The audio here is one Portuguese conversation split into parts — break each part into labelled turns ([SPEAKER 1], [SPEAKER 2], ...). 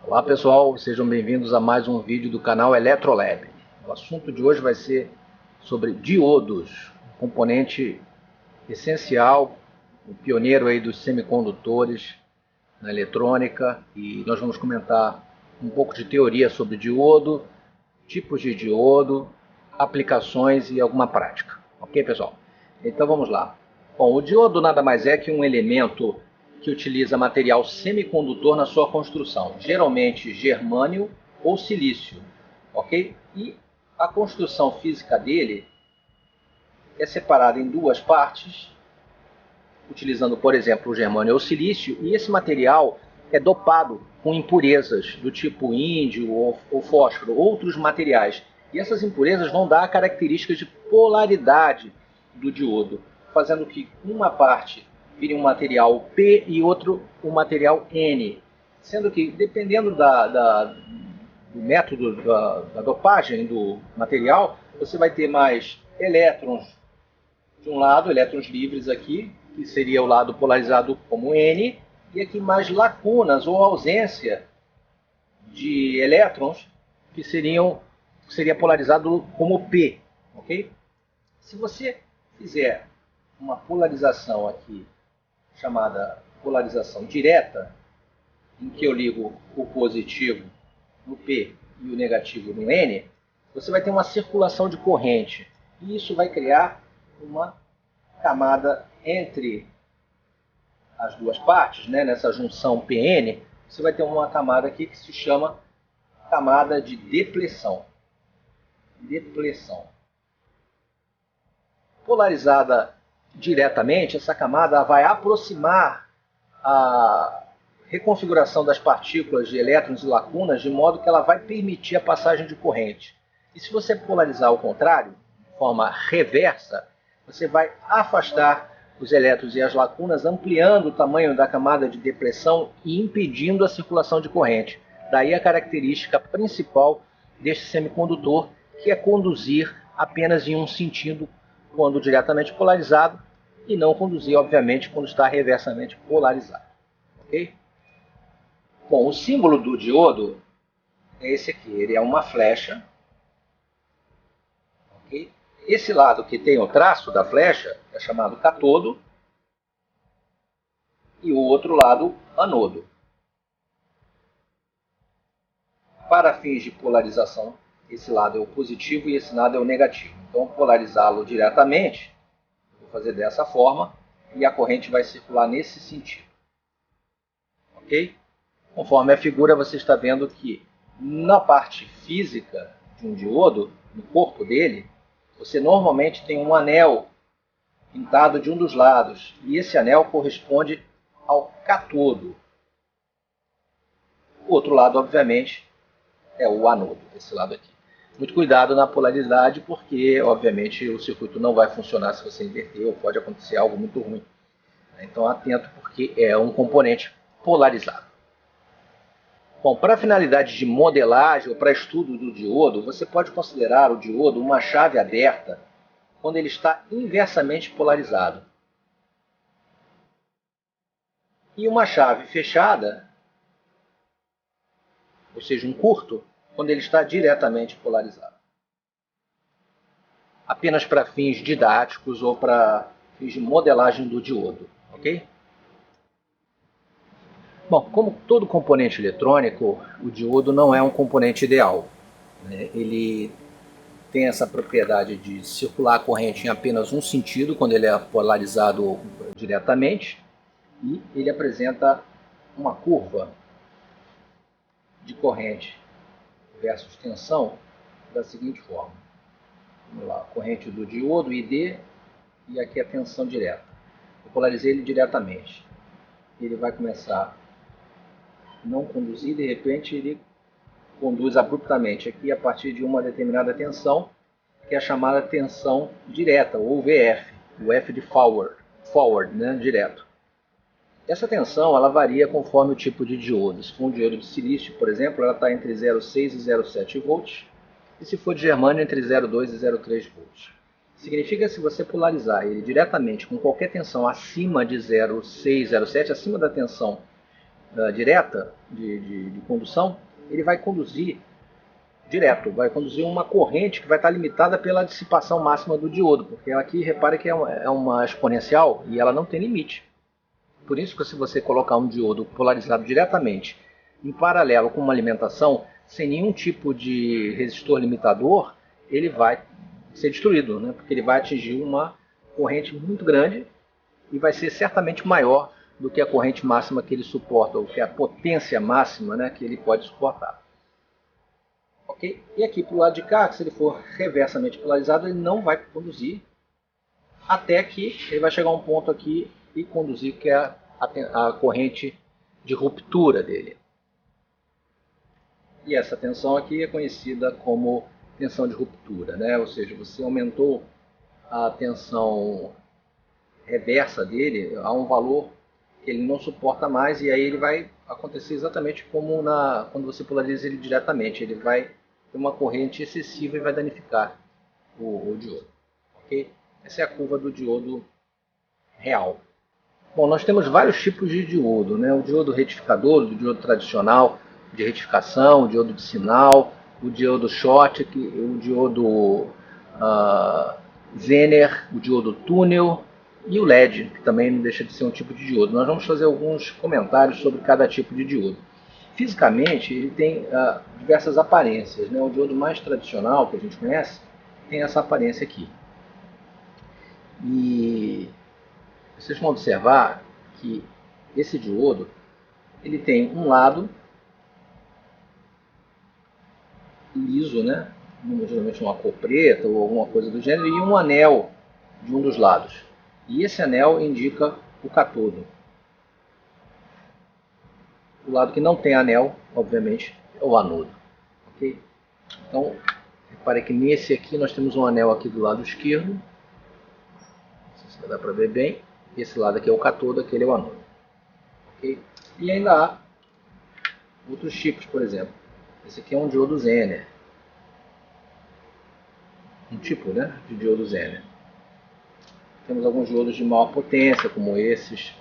[SPEAKER 1] Olá pessoal, sejam bem-vindos a mais um vídeo do canal Eletrolab. O assunto de hoje vai ser sobre diodos, um componente essencial, o pioneiro aí dos semicondutores na eletrônica, e nós vamos comentar um pouco de teoria sobre diodo, tipos de diodo, aplicações e alguma prática. Ok, pessoal? Então vamos lá. Bom, o diodo nada mais é que um elemento que utiliza material semicondutor na sua construção, geralmente germânio ou silício, ok? E a construção física dele é separada em duas partes, utilizando, por exemplo, o germânio ou silício, e esse material é dopado com impurezas do tipo índio ou fósforo, outros materiais. E essas impurezas vão dar características de polaridade do diodo, fazendo que uma parte vire um material P e outro um material N. Sendo que, dependendo do método da dopagem do material, você vai ter mais elétrons de um lado, elétrons livres aqui, que seria o lado polarizado como N, e aqui mais lacunas ou ausência de elétrons, que seria polarizado como P, ok? Se você fizer uma polarização aqui, chamada polarização direta, em que eu ligo o positivo no P e o negativo no N, você vai ter uma circulação de corrente. E isso vai criar uma camada entre as duas partes, né, nessa junção PN, você vai ter uma camada aqui que se chama camada de depleção. Polarizada diretamente, essa camada vai aproximar a reconfiguração das partículas de elétrons e lacunas de modo que ela vai permitir a passagem de corrente. E se você polarizar ao contrário, de forma reversa, você vai afastar os elétrons e as lacunas, ampliando o tamanho da camada de depressão e impedindo a circulação de corrente. Daí a característica principal deste semicondutor, que é conduzir apenas em um sentido quando diretamente polarizado e não conduzir, obviamente, quando está reversamente polarizado. Ok? Bom, o símbolo do diodo é esse aqui, ele é uma flecha. Okay? Esse lado que tem o traço da flecha é chamado catodo e o outro lado anodo. Para fins de polarização, esse lado é o positivo e esse lado é o negativo. Então, polarizá-lo diretamente, vou fazer dessa forma, e a corrente vai circular nesse sentido. Ok? Conforme a figura, você está vendo que na parte física de um diodo, no corpo dele, você normalmente tem um anel pintado de um dos lados, e esse anel corresponde ao catodo. O outro lado, obviamente, é o anodo, esse lado aqui. Muito cuidado na polaridade, porque, obviamente, o circuito não vai funcionar se você inverter, ou pode acontecer algo muito ruim. Então, atento, porque é um componente polarizado. Bom, para finalidade de modelagem ou para estudo do diodo, você pode considerar o diodo uma chave aberta quando ele está inversamente polarizado. E uma chave fechada, ou seja, um curto, quando ele está diretamente polarizado. Apenas para fins didáticos ou para fins de modelagem do diodo, ok? Bom, como todo componente eletrônico, o diodo não é um componente ideal, né? Ele tem essa propriedade de circular a corrente em apenas um sentido, quando ele é polarizado diretamente, e ele apresenta uma curva de corrente versus tensão da seguinte forma. Vamos lá, corrente do diodo, ID, e aqui a tensão direta. Eu polarizei ele diretamente. Ele vai começar a não conduzir, de repente ele conduz abruptamente aqui a partir de uma determinada tensão, que é a chamada tensão direta, ou VF, o F de forward, né, direto. Essa tensão ela varia conforme o tipo de diodo. Se for um diodo de silício, por exemplo, ela está entre 0,6 e 0,7 volts, e se for de germânio, entre 0,2 e 0,3 volts. Significa que se você polarizar ele diretamente com qualquer tensão acima de 0,6, 0,7, acima da tensão direta de condução, ele vai conduzir direto, vai conduzir uma corrente que vai estar limitada pela dissipação máxima do diodo, porque aqui repare que é uma exponencial e ela não tem limite. Por isso que se você colocar um diodo polarizado diretamente em paralelo com uma alimentação sem nenhum tipo de resistor limitador, ele vai ser destruído, né? Porque ele vai atingir uma corrente muito grande e vai ser certamente maior do que a corrente máxima que ele suporta, ou que é a potência máxima, né, que ele pode suportar. Ok? E aqui para o lado de cá, se ele for reversamente polarizado, ele não vai conduzir até que ele vai chegar a um ponto aqui e conduzir, que é a corrente de ruptura dele. E essa tensão aqui é conhecida como tensão de ruptura, né? Ou seja, você aumentou a tensão reversa dele a um valor que ele não suporta mais, e aí ele vai acontecer exatamente como quando você polariza ele diretamente. Ele vai ter uma corrente excessiva e vai danificar o diodo. Okay? Essa é a curva do diodo real. Bom, nós temos vários tipos de diodo, né? O diodo retificador, o diodo tradicional de retificação, o diodo de sinal, o diodo Schottky, o diodo Zener, o diodo túnel e o LED, que também não deixa de ser um tipo de diodo. Nós vamos fazer alguns comentários sobre cada tipo de diodo. Fisicamente, ele tem diversas aparências, né? O diodo mais tradicional que a gente conhece tem essa aparência aqui. E vocês vão observar que esse diodo ele tem um lado liso, né? Geralmente uma cor preta ou alguma coisa do gênero, e um anel de um dos lados. E esse anel indica o cátodo. O lado que não tem anel, obviamente, é o anodo. Okay? Então, repare que nesse aqui nós temos um anel aqui do lado esquerdo. Não sei se dá para ver bem. Esse lado aqui é o cátodo, aquele é o anodo. Okay? E ainda há outros tipos, por exemplo. Esse aqui é um diodo Zener. Um tipo, né, de diodo Zener. Temos alguns diodos de maior potência, como esses.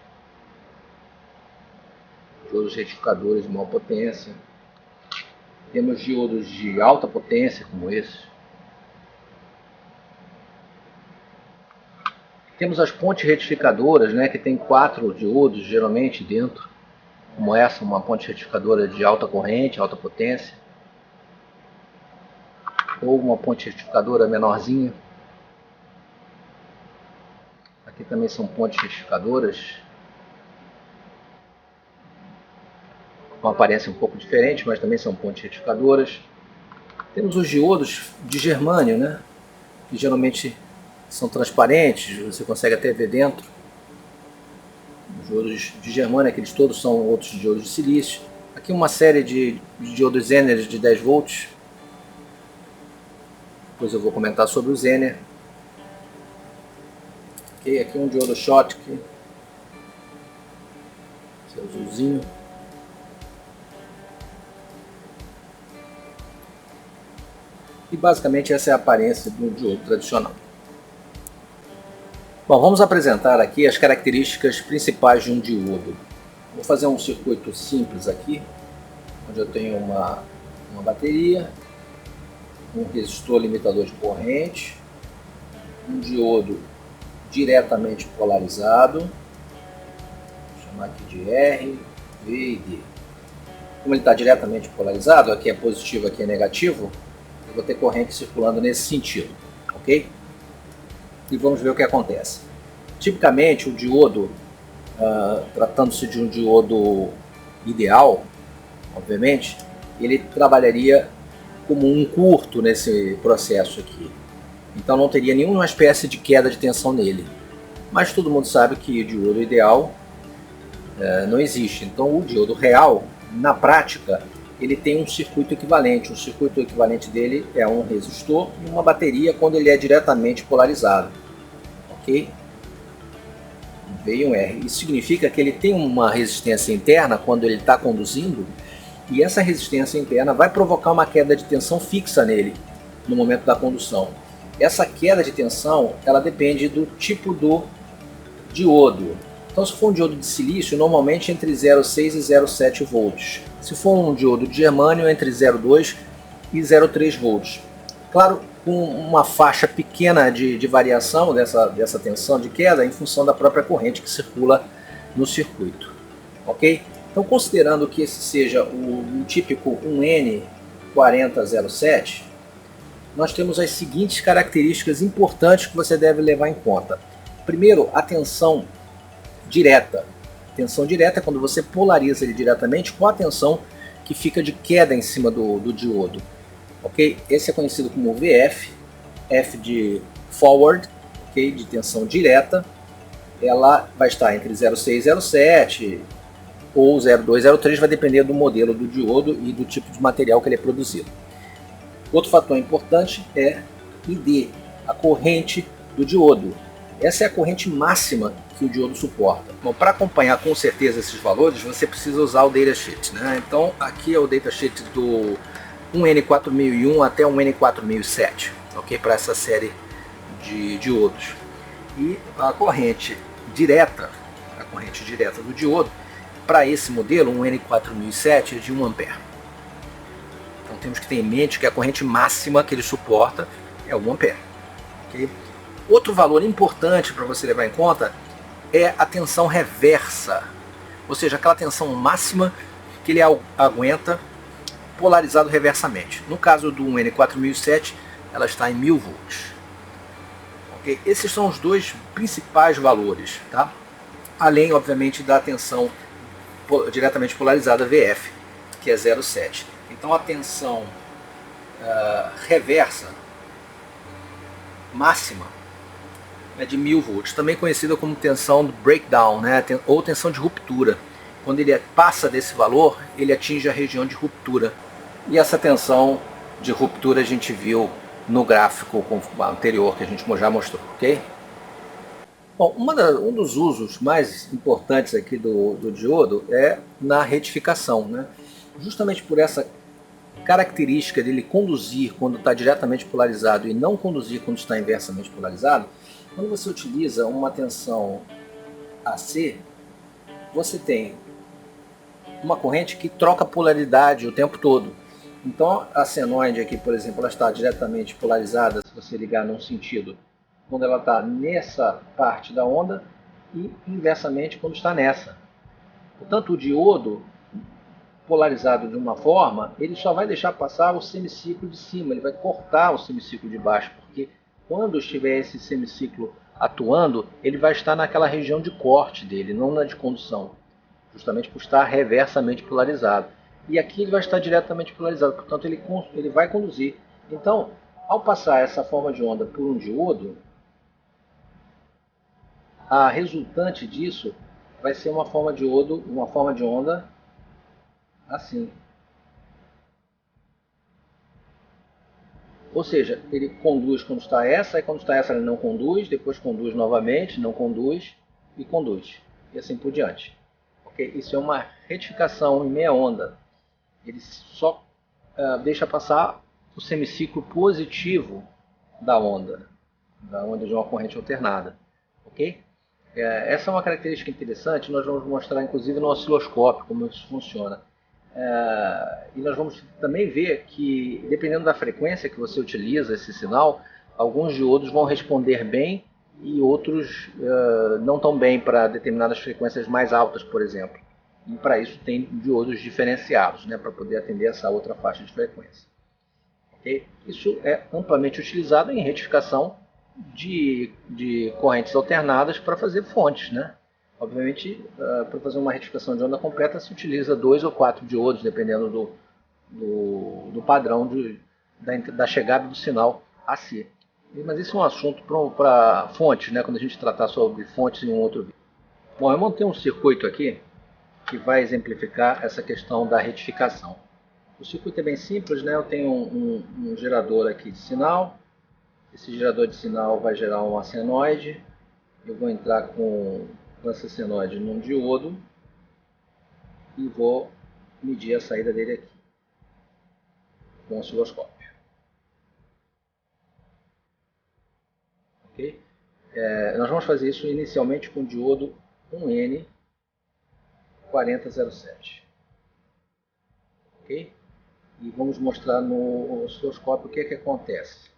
[SPEAKER 1] Diodos retificadores de maior potência. Temos diodos de alta potência, como esses. Temos as pontes retificadoras, né, que tem 4 diodos geralmente dentro, como essa, uma ponte retificadora de alta corrente, alta potência. Ou uma ponte retificadora menorzinha. Aqui também são pontes retificadoras, com aparência um pouco diferente, mas também são pontes retificadoras. Temos os diodos de germânio, né, que geralmente são transparentes, você consegue até ver dentro. Os diodos de germânio, aqueles todos são outros diodos de silício. Aqui uma série de diodos Zener de 10 volts. Depois eu vou comentar sobre o Zener. Okay, aqui um diodo Schottky. Esse é o azulzinho. E basicamente essa é a aparência do diodo tradicional. Bom, vamos apresentar aqui as características principais de um diodo. Vou fazer um circuito simples aqui, onde eu tenho uma bateria, um resistor limitador de corrente, um diodo diretamente polarizado, vou chamar aqui de R, V e D. Como ele está diretamente polarizado, aqui é positivo, aqui é negativo, eu vou ter corrente circulando nesse sentido, ok? E vamos ver o que acontece. Tipicamente, o diodo, tratando-se de um diodo ideal, obviamente, ele trabalharia como um curto nesse processo aqui. Então não teria nenhuma espécie de queda de tensão nele. Mas todo mundo sabe que o diodo ideal não existe. Então o diodo real, na prática, ele tem um circuito equivalente. O circuito equivalente dele é um resistor e uma bateria quando ele é diretamente polarizado. Ok? V e um R. Isso significa que ele tem uma resistência interna quando ele está conduzindo, e essa resistência interna vai provocar uma queda de tensão fixa nele no momento da condução. Essa queda de tensão, ela depende do tipo do diodo. Então, se for um diodo de silício, normalmente entre 0,6 e 0,7 volts. Se for um diodo de germânio, entre 0,2 e 0,3 volts. Claro, com uma faixa pequena de variação dessa tensão de queda em função da própria corrente que circula no circuito. Ok? Então, considerando que esse seja o típico 1N4007, nós temos as seguintes características importantes que você deve levar em conta. Primeiro, a tensão direta. Tensão direta é quando você polariza ele diretamente com a tensão que fica de queda em cima do diodo. Okay? Esse é conhecido como VF, F de forward, okay? De tensão direta. Ela vai estar entre 0,6 e 0,7 ou 0,2 e 0,3, vai depender do modelo do diodo e do tipo de material que ele é produzido. Outro fator importante é ID, a corrente do diodo. Essa é a corrente máxima que o diodo suporta. Bom, para acompanhar com certeza esses valores, você precisa usar o datasheet, né? Então, aqui é o datasheet do 1N4001 até 1N4007, ok? Para essa série de diodos. E a corrente direta do diodo, para esse modelo, 1N4007, é de 1 ampere. Então temos que ter em mente que a corrente máxima que ele suporta é 1 ampere. Okay? Outro valor importante para você levar em conta é a tensão reversa, ou seja, aquela tensão máxima que ele aguenta polarizado reversamente. No caso do 1N4007, ela está em 1000 volts. Okay? Esses são os dois principais valores, tá? Além, obviamente, da tensão diretamente polarizada VF, que é 0,7. Então a tensão reversa máxima é de 1000 volts, também conhecida como tensão breakdown, né? Ou tensão de ruptura. Quando ele passa desse valor, ele atinge a região de ruptura. E essa tensão de ruptura a gente viu no gráfico anterior que a gente já mostrou, ok? Bom, um dos usos mais importantes aqui do diodo é na retificação, né? Justamente por essa característica dele conduzir quando está diretamente polarizado e não conduzir quando está inversamente polarizado, quando você utiliza uma tensão AC, você tem uma corrente que troca polaridade o tempo todo. Então a senoide aqui, por exemplo, ela está diretamente polarizada se você ligar num sentido quando ela está nessa parte da onda e inversamente quando está nessa. Portanto, o diodo polarizado de uma forma, ele só vai deixar passar o semiciclo de cima, ele vai cortar o semiciclo de baixo, porque quando estiver esse semiciclo atuando, ele vai estar naquela região de corte dele, não na de condução, justamente por estar reversamente polarizado. E aqui ele vai estar diretamente polarizado, portanto ele vai conduzir. Então, ao passar essa forma de onda por um diodo, a resultante disso vai ser uma forma de onda assim. Ou seja, ele conduz quando está essa, e quando está essa ele não conduz, depois conduz novamente, não conduz e conduz. E assim por diante. Okay? Isso é uma retificação em meia onda. Ele só deixa passar o semiciclo positivo da onda de uma corrente alternada. Ok? Essa é uma característica interessante, nós vamos mostrar inclusive no osciloscópio como isso funciona. E nós vamos também ver que, dependendo da frequência que você utiliza esse sinal, alguns diodos vão responder bem e outros não tão bem para determinadas frequências mais altas, por exemplo. E para isso tem diodos diferenciados, né, para poder atender essa outra faixa de frequência. Okay? Isso é amplamente utilizado em retificação de correntes alternadas para fazer fontes, né? Obviamente, para fazer uma retificação de onda completa se utiliza 2 ou 4 diodos, dependendo do padrão da chegada do sinal AC. Mas isso é um assunto para fontes, né? Quando a gente tratar sobre fontes em um outro vídeo. Bom, eu montei um circuito aqui que vai exemplificar essa questão da retificação. O circuito é bem simples, né? Eu tenho um gerador aqui de sinal. Esse gerador de sinal vai gerar uma senoide. Eu vou entrar com essa senoide num diodo e vou medir a saída dele aqui com o osciloscópio. Ok? Nós vamos fazer isso inicialmente com o diodo 1N4007. Ok? E vamos mostrar no osciloscópio o que acontece.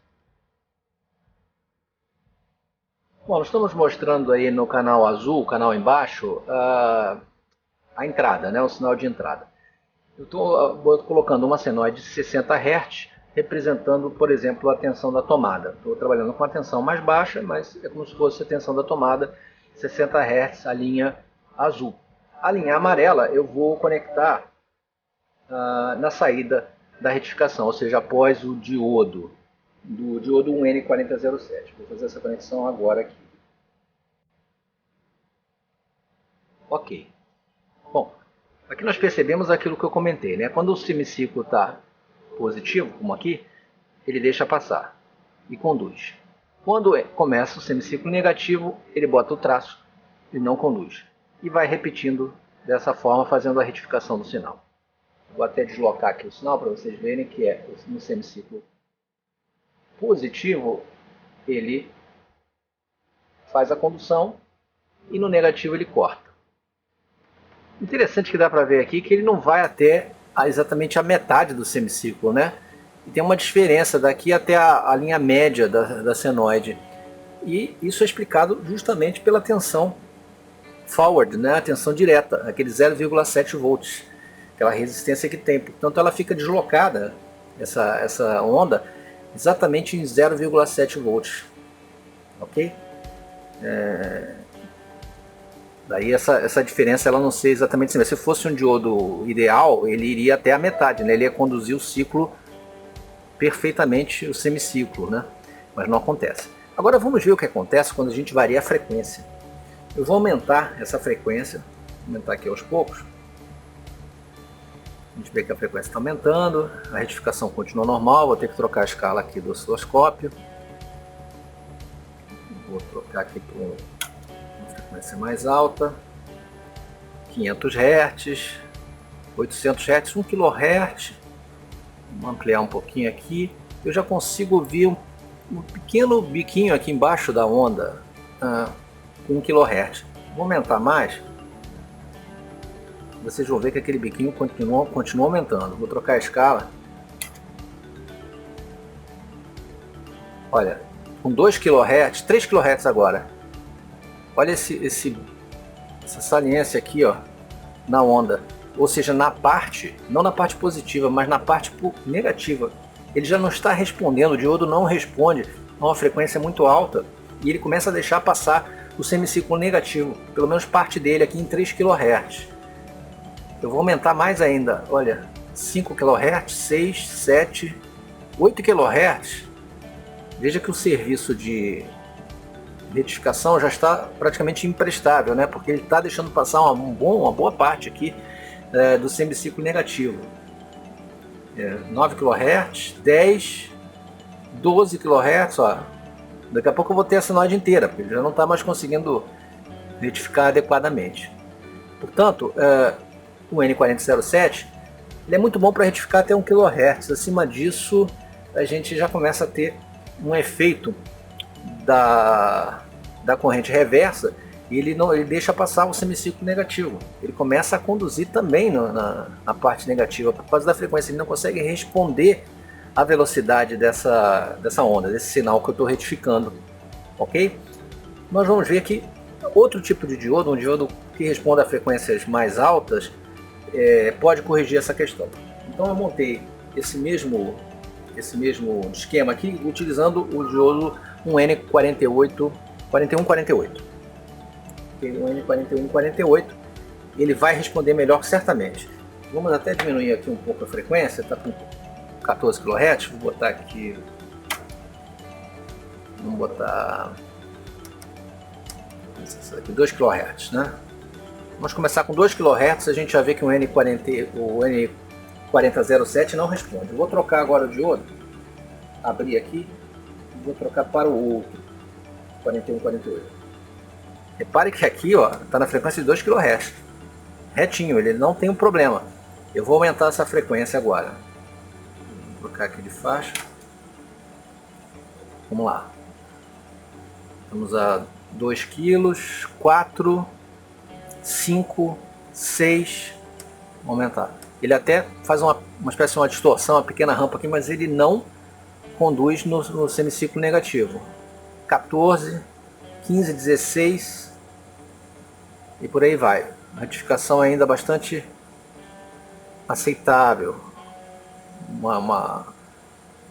[SPEAKER 1] Bom, nós estamos mostrando aí no canal azul, o canal embaixo, a entrada, né, o sinal de entrada. Eu estou colocando uma senoide de 60 Hz, representando, por exemplo, a tensão da tomada. Estou trabalhando com a tensão mais baixa, mas é como se fosse a tensão da tomada, 60 Hz, a linha azul. A linha amarela eu vou conectar na saída da retificação, ou seja, após o diodo, do diodo 1N4007. Vou fazer essa conexão agora aqui. Ok. Bom, aqui nós percebemos aquilo que eu comentei, né? Quando o semiciclo está positivo, como aqui, ele deixa passar e conduz. Quando começa o semiciclo negativo, ele bota o traço e não conduz. E vai repetindo dessa forma, fazendo a retificação do sinal. Vou até deslocar aqui o sinal para vocês verem que no semiciclo positivo, ele faz a condução e no negativo ele corta. Interessante que dá para ver aqui que ele não vai até exatamente a metade do semiciclo, né? E tem uma diferença daqui até a linha média da senoide. E isso é explicado justamente pela tensão forward, né? A tensão direta, aquele 0,7 volts, aquela resistência que tem. Portanto, ela fica deslocada, essa onda, exatamente em 0,7 volts. Ok? Daí essa diferença ela não sei exatamente assim. Se fosse um diodo ideal, ele iria até a metade, né? Ele ia conduzir o ciclo perfeitamente, o semiciclo, né? Mas não acontece. Agora vamos ver o que acontece quando a gente varia a frequência. Eu vou aumentar essa frequência, aumentar aqui aos poucos. A gente vê que a frequência está aumentando, a retificação continua normal, vou ter que trocar a escala aqui do osciloscópio. Vou trocar aqui para uma frequência mais alta, 500 Hz, 800 Hz, 1 kHz. Vamos ampliar um pouquinho aqui. Eu já consigo ouvir um pequeno biquinho aqui embaixo da onda, com 1 kHz. Vou aumentar mais. Vocês vão ver que aquele biquinho continua aumentando. Vou trocar a escala. Olha, com 2 kHz, 3 kHz agora. Olha essa saliência aqui, ó, na onda. Ou seja, na parte, não na parte positiva, mas na parte negativa. Ele já não está respondendo, o diodo não responde a uma frequência muito alta e ele começa a deixar passar o semiciclo negativo, pelo menos parte dele aqui em 3 kHz. Eu vou aumentar mais ainda, olha, 5 kHz, 6, 7, 8 kHz. Veja que o serviço de retificação já está praticamente imprestável, né? Porque ele está deixando passar uma boa parte aqui do semiciclo negativo. 9 kHz, 10, 12 kHz, ó. Daqui a pouco eu vou ter a senoide inteira, porque ele já não está mais conseguindo retificar adequadamente. Portanto, o N4007 ele é muito bom para retificar até 1 kHz. Acima disso, a gente já começa a ter um efeito da corrente reversa e ele deixa passar o semiciclo negativo. Ele começa a conduzir também na parte negativa, por causa da frequência. Ele não consegue responder à velocidade dessa onda, desse sinal que eu estou retificando. Ok? Nós vamos ver aqui outro tipo de diodo, um diodo que responde a frequências mais altas, pode corrigir essa questão. Então eu montei esse mesmo esquema aqui utilizando o diodo 1N4148. O N4148 ele vai responder melhor certamente. Vamos até diminuir aqui um pouco a frequência, está com 14 kHz, vou botar aqui, vamos botar 2 kHz, né? Vamos começar com 2 kHz, a gente já vê que o N4007 não responde. Eu vou trocar agora o diodo, abrir aqui, vou trocar para o outro, 4148. Repare que aqui está na frequência de 2 kHz, retinho, ele não tem um problema. Eu vou aumentar essa frequência agora. Vou trocar aqui de faixa. Vamos lá. Vamos a 2 kg, 4, 5, 6, vou aumentar. Ele até faz uma espécie de uma distorção, uma pequena rampa aqui, mas ele não conduz no semiciclo negativo. 14, 15, 16 e por aí vai. A retificação ainda bastante aceitável. Uma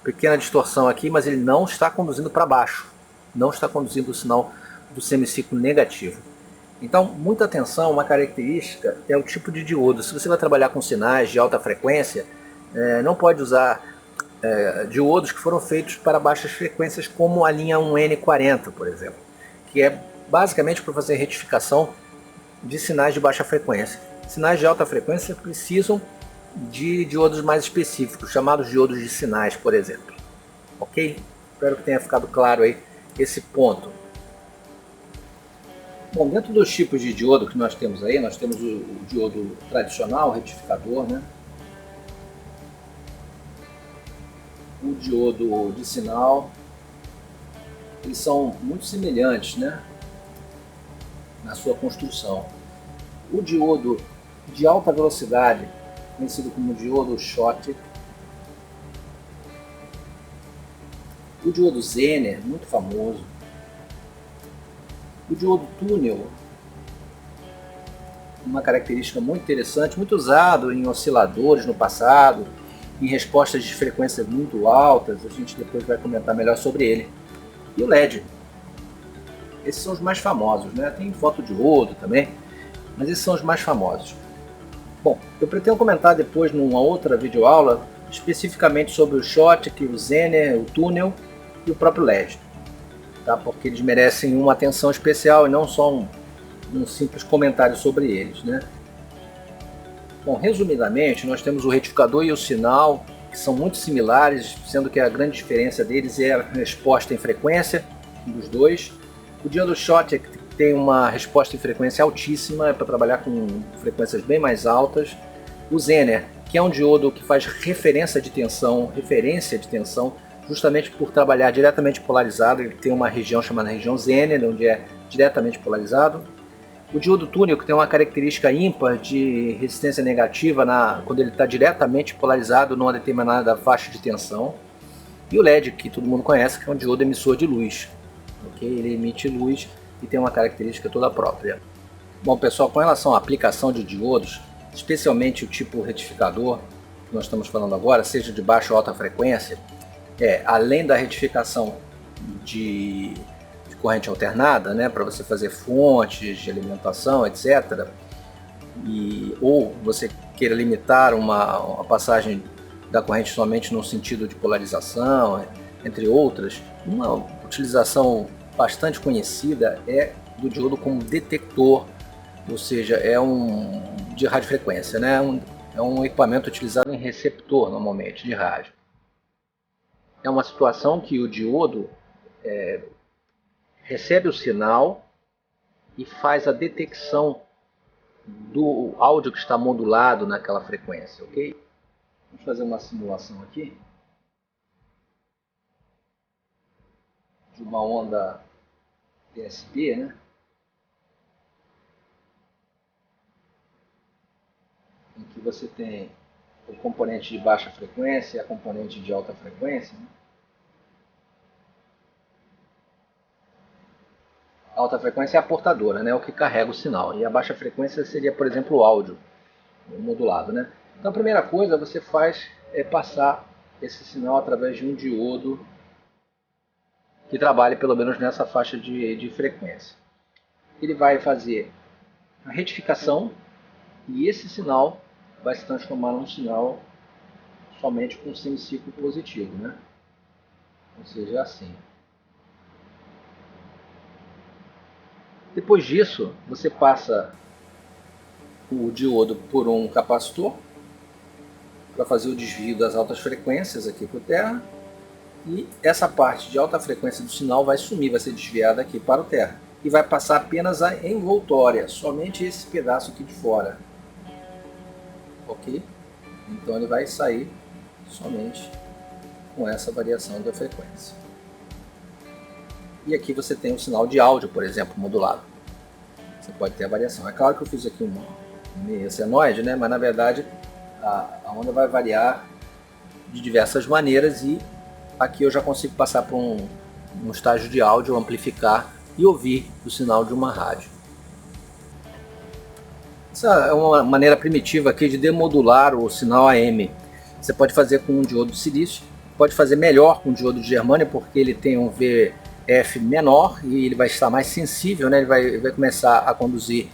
[SPEAKER 1] pequena distorção aqui, mas ele não está conduzindo para baixo. Não está conduzindo o sinal do semiciclo negativo. Então, muita atenção, uma característica é o tipo de diodo. Se você vai trabalhar com sinais de alta frequência, não pode usar diodos que foram feitos para baixas frequências, como a linha 1N40, por exemplo, que é basicamente para fazer retificação de sinais de baixa frequência. Sinais de alta frequência precisam de diodos mais específicos, chamados diodos de sinais, por exemplo. Ok? Espero que tenha ficado claro aí esse ponto. Bom, dentro dos tipos de diodo que nós temos aí, nós temos o diodo tradicional, retificador, né? O diodo de sinal. Eles são muito semelhantes, né, na sua construção. O diodo de alta velocidade, conhecido como diodo Schottky. O diodo Zener, muito famoso. O diodo túnel, uma característica muito interessante, muito usado em osciladores no passado, em respostas de frequências muito altas. A gente depois vai comentar melhor sobre ele. E o LED. Esses são os mais famosos, né? Tem fotodiodo também, mas esses são os mais famosos. Bom, eu pretendo comentar depois numa outra videoaula especificamente sobre o Schottky, o Zener, o túnel e o próprio LED, tá? Porque eles merecem uma atenção especial e não só um simples comentário sobre eles, né? Bom, resumidamente, nós temos o retificador e o sinal, que são muito similares, sendo que a grande diferença deles é a resposta em frequência dos dois. O diodo Schottky tem uma resposta em frequência altíssima, é para trabalhar com frequências bem mais altas. O Zener, que é um diodo que faz referência de tensão, justamente por trabalhar diretamente polarizado. Ele tem uma região chamada região Zener, onde é diretamente polarizado. O diodo túnel, que tem uma característica ímpar de resistência negativa quando ele está diretamente polarizado numa determinada faixa de tensão. E o LED, que todo mundo conhece, que é um diodo emissor de luz. Okay? Ele emite luz e tem uma característica toda própria. Bom, pessoal, com relação à aplicação de diodos, especialmente o tipo retificador que nós estamos falando agora, seja de baixa ou alta frequência, além da retificação de corrente alternada, né, para você fazer fontes de alimentação, etc. Ou você queira limitar uma passagem da corrente somente no sentido de polarização, entre outras, uma utilização bastante conhecida é do diodo como detector, ou seja, de radiofrequência, né? É um equipamento utilizado em receptor, normalmente, de rádio. É uma situação que o diodo recebe o sinal e faz a detecção do áudio que está modulado naquela frequência, ok? Vamos fazer uma simulação aqui de uma onda PSP, né? Em que você tem o componente de baixa frequência e a componente de alta frequência, né? A alta frequência é a portadora, né? O que carrega o sinal. E a baixa frequência seria, por exemplo, o áudio modulado, né? Então a primeira coisa você faz é passar esse sinal através de um diodo que trabalhe pelo menos nessa faixa de frequência. Ele vai fazer a retificação e esse sinal vai se transformar num sinal somente com semiciclo positivo, né? Ou seja, assim. Depois disso, você passa o diodo por um capacitor para fazer o desvio das altas frequências aqui para o terra, e essa parte de alta frequência do sinal vai sumir, vai ser desviada aqui para o terra e vai passar apenas a envoltória, somente esse pedaço aqui de fora, ok? Então ele vai sair somente com essa variação da frequência. E aqui você tem um sinal de áudio, por exemplo, modulado. você pode ter a variação. É claro que eu fiz aqui um meio senoide, né? Mas na verdade a onda vai variar de diversas maneiras e aqui eu já consigo passar por um estágio de áudio, amplificar e ouvir o sinal de uma rádio. Essa é uma maneira primitiva aqui de demodular o sinal AM. Você pode fazer com um diodo de silício, pode fazer melhor com um diodo de germânio porque ele tem um VF menor e ele vai estar mais sensível, né? Ele vai começar a conduzir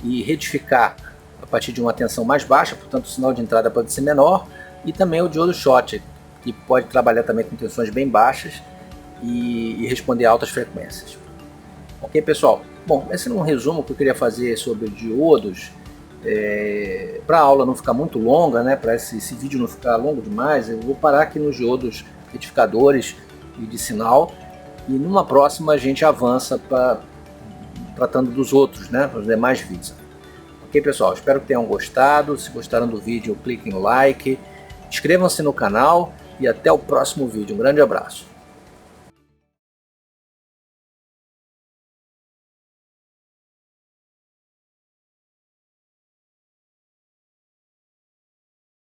[SPEAKER 1] e retificar a partir de uma tensão mais baixa, portanto o sinal de entrada pode ser menor, e também o diodo Schottky, que pode trabalhar também com tensões bem baixas e responder a altas frequências. Ok, pessoal? Bom, esse é um resumo que eu queria fazer sobre diodos, para a aula não ficar muito longa, né? Para esse vídeo não ficar longo demais, eu vou parar aqui nos diodos retificadores e de sinal, e numa próxima a gente avança tratando dos outros, né? Os demais vídeos. Ok, pessoal? Espero que tenham gostado. Se gostaram do vídeo, cliquem no like, inscrevam-se no canal e até o próximo vídeo. Um grande abraço.